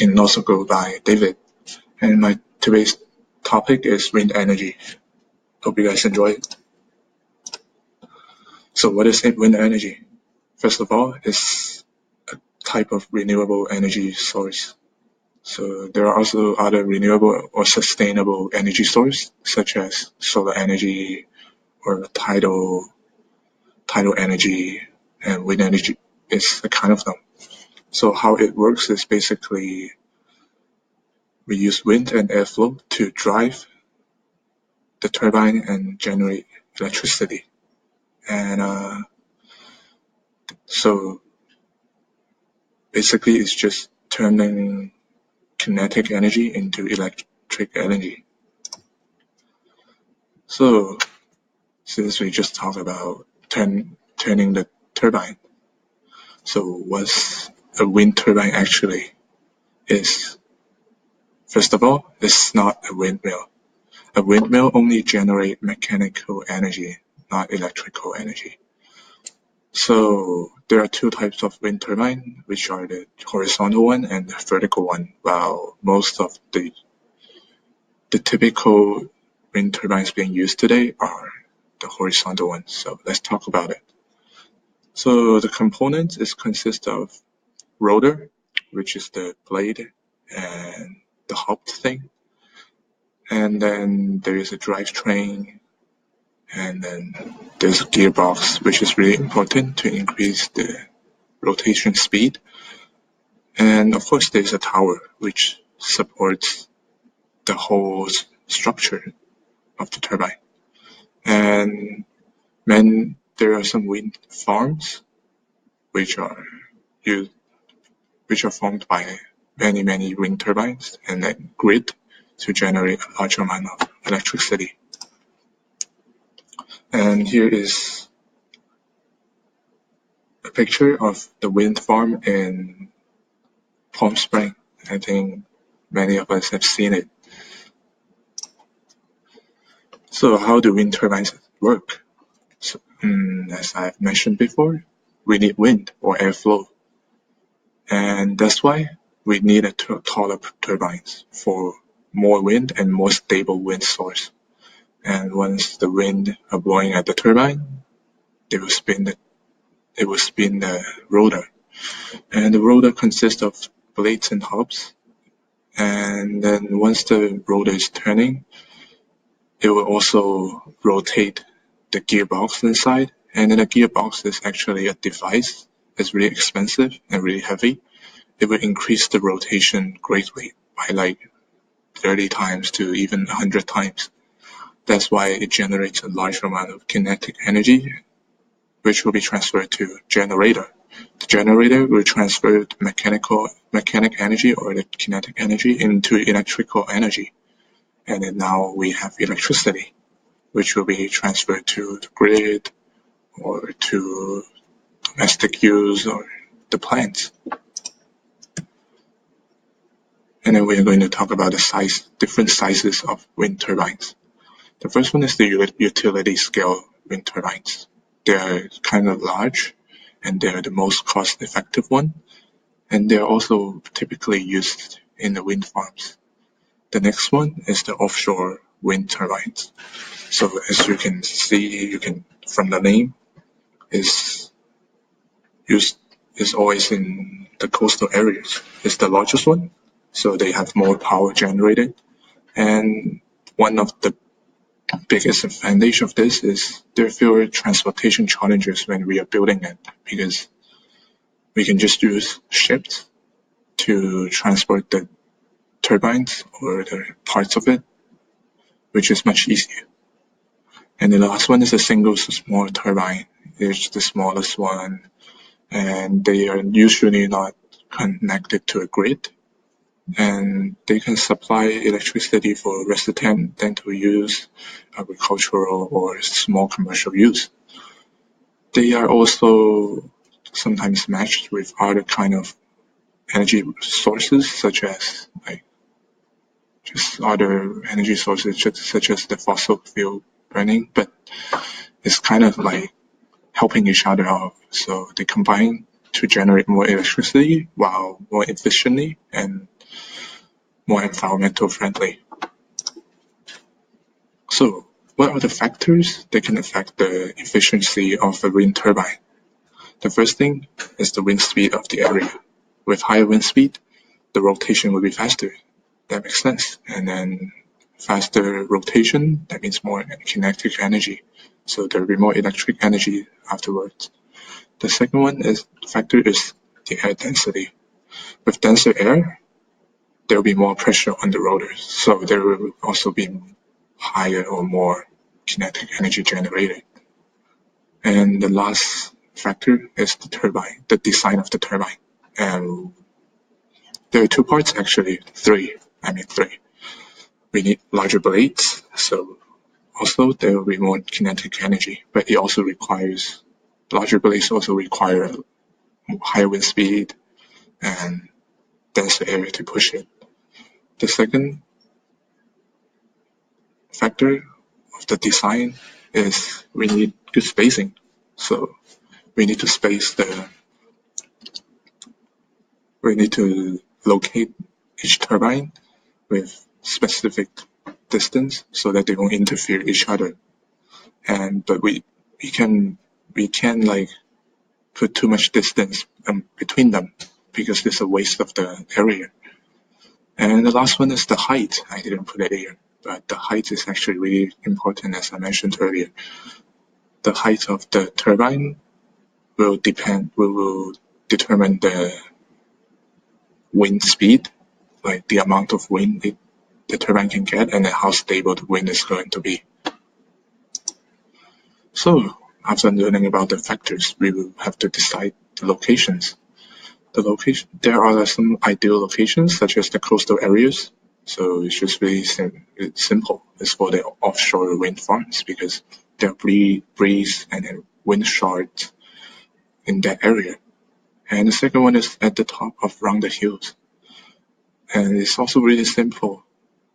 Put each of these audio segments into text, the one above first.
you can also go by David. And my today's topic is wind energy. Hope you guys enjoy it. So what is wind energy? First of all, it's a type of renewable energy source. So there are also other renewable or sustainable energy sources such as solar energy or tidal energy, and wind energy is a kind of them. So how it works is basically we use wind and airflow to drive the turbine and generate electricity. And so basically it's just turning kinetic energy into electric energy. So since we just talked about turning the turbine, so what's a wind turbine actually is? First of all, it's not a windmill. A windmill only generates mechanical energy, not electrical energy. So there are two types of wind turbine, which are the horizontal one and the vertical one, while most of the typical wind turbines being used today are the horizontal ones. So let's talk about it. So the components consist of rotor, which is the blade and the hub thing, and then there is a drivetrain, and then there's a gearbox, which is really important to increase the rotation speed, and of course there's a tower which supports the whole structure of the turbine. And then there are some wind farms which are used, which are formed by many wind turbines and then grid to generate a large amount of electricity. And here is a picture of the wind farm in Palm Spring. I think many of us have seen it. So how do wind turbines work? So, as I've mentioned before, we need wind or airflow, and that's why we need a taller turbines for more wind and more stable wind source. And once the wind are blowing at the turbine, it will spin the rotor, and the rotor consists of blades and hubs. And then once the rotor is turning, it will also rotate the gearbox inside. And then the gearbox is actually a device. It's really expensive and really heavy. It will increase the rotation greatly by like 30 times to even 100 times. That's why it generates a large amount of kinetic energy, which will be transferred to generator. The generator will transfer the mechanic energy or the kinetic energy into electrical energy. And then now we have electricity, which will be transferred to the grid or to domestic use or the plants. And then we're going to talk about the different sizes of wind turbines. The first one is the utility scale wind turbines. They're kind of large, and they're the most cost-effective one, and they're also typically used in the wind farms. The next one is the offshore wind turbines. So as you can see, from the name, is always in the coastal areas. It's the largest one, so they have more power generated. And one of the biggest advantage of this is there are fewer transportation challenges when we are building it, because we can just use ships to transport the turbines or the parts of it, which is much easier. And the last one is a single small turbine. It's the smallest one, and they are usually not connected to a grid, and they can supply electricity for residential use, agricultural, or small commercial use. They are also sometimes matched with other kind of energy sources, such as other energy sources such as the fossil fuel burning, but it's kind of like helping each other out. So they combine to generate more electricity while more efficiently, and more environmental friendly. So, what are the factors that can affect the efficiency of a wind turbine? The first thing is the wind speed of the area. With higher wind speed, the rotation will be faster. That makes sense. And then faster rotation, that means more kinetic energy. So there will be more electric energy afterwards. The second factor is the air density. With denser air, there will be more pressure on the rotors. So there will also be higher or more kinetic energy generated. And the last factor is the turbine, the design of the turbine. And there are two parts actually, three. We need larger blades, so also there will be more kinetic energy, but it also requires larger blades also require higher wind speed and denser area to push it. The second factor of the design is we need good spacing. So we need to space the we need to locate each turbine with specific distance so that they won't interfere each other. But we can like put too much distance between them because it's a waste of the area. And the last one is the height. I didn't put it here, but the height is actually really important, as I mentioned earlier. The height of the turbine will determine the wind speed, like the amount of wind the turbine can get, and then how stable the wind is going to be. So after learning about the factors, we will have to decide the locations. There are some ideal locations, such as the coastal areas. So it's just really simple. It's for the offshore wind farms because there are breeze and wind short in that area. And the second one is at the top of rounded hills. And it's also really simple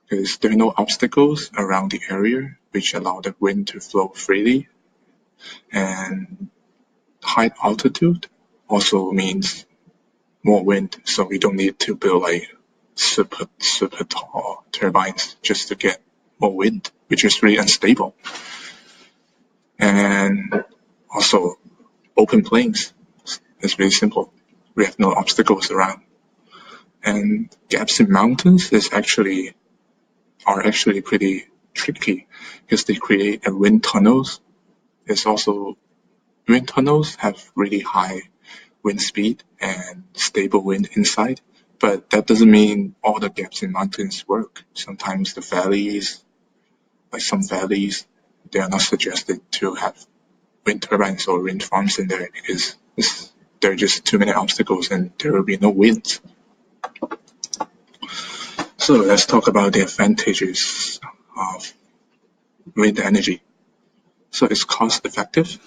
because there are no obstacles around the area which allow the wind to flow freely. And high altitude also means more wind, so we don't need to build like super tall turbines just to get more wind, which is really unstable. And also open plains. It's really simple. We have no obstacles around. And gaps in mountains are actually pretty tricky because they create a wind tunnels. It's also Wind tunnels have really high wind speed and stable wind inside, but that doesn't mean all the gaps in mountains work. Sometimes some valleys, they are not suggested to have wind turbines or wind farms in there because there are just too many obstacles and there will be no wind. So let's talk about the advantages of wind energy. So it's cost effective,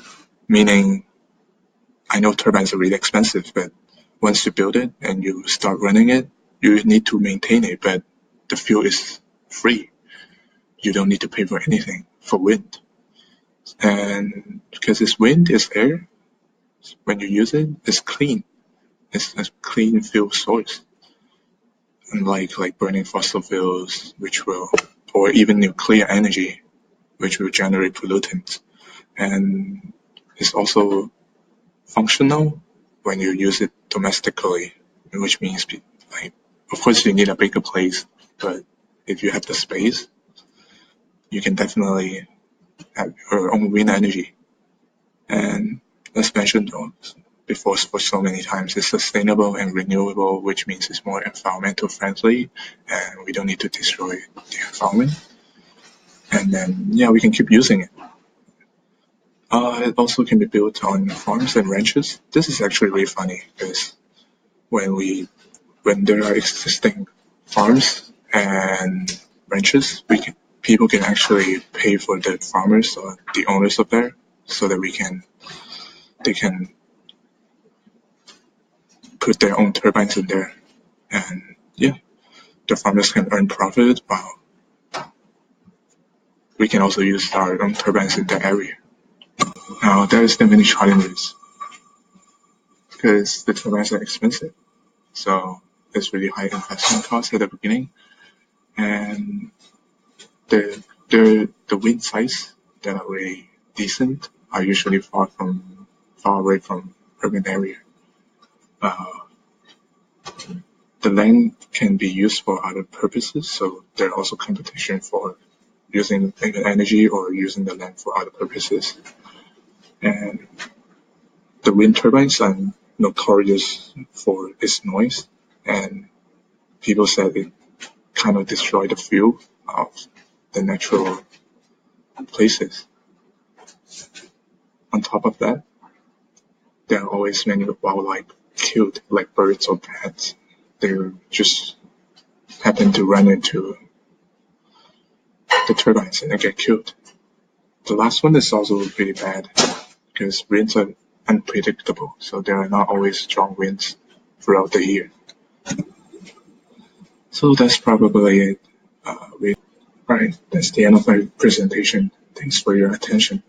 meaning I know turbines are really expensive, but once you build it and you start running it, you need to maintain it, but the fuel is free. You don't need to pay for anything for wind. And because it's wind, it's air, when you use it, it's clean. It's a clean fuel source. Unlike like burning fossil fuels, or even nuclear energy, which will generate pollutants. And it's also functional when you use it domestically, which means like, of course you need a bigger place, but if you have the space, you can definitely have your own wind energy. And as mentioned before for so many times, it's sustainable and renewable, which means it's more environmental friendly, and we don't need to destroy the environment. And then yeah, we can keep using it. It also can be built on farms and ranches. This is actually really funny because when we when there are existing farms and ranches, people can actually pay for the farmers or the owners of there, so that they can put their own turbines in there, and yeah, the farmers can earn profit while we can also use our own turbines in that area. Now there is the many challenges because the turbines are expensive, so there's really high investment costs at the beginning. And the wind size that are really decent are usually far away from urban area. Uh, the land can be used for other purposes, so there are also competition for using energy or using the land for other purposes. And the wind turbines are notorious for its noise, and people said it kind of destroyed the feel of the natural places. On top of that, there are always many wildlife killed, like birds or bats. They just happen to run into the turbines and they get killed. The last one is also pretty bad because winds are unpredictable, so there are not always strong winds throughout the year. So that's probably it. Right, that's the end of my presentation. Thanks for your attention.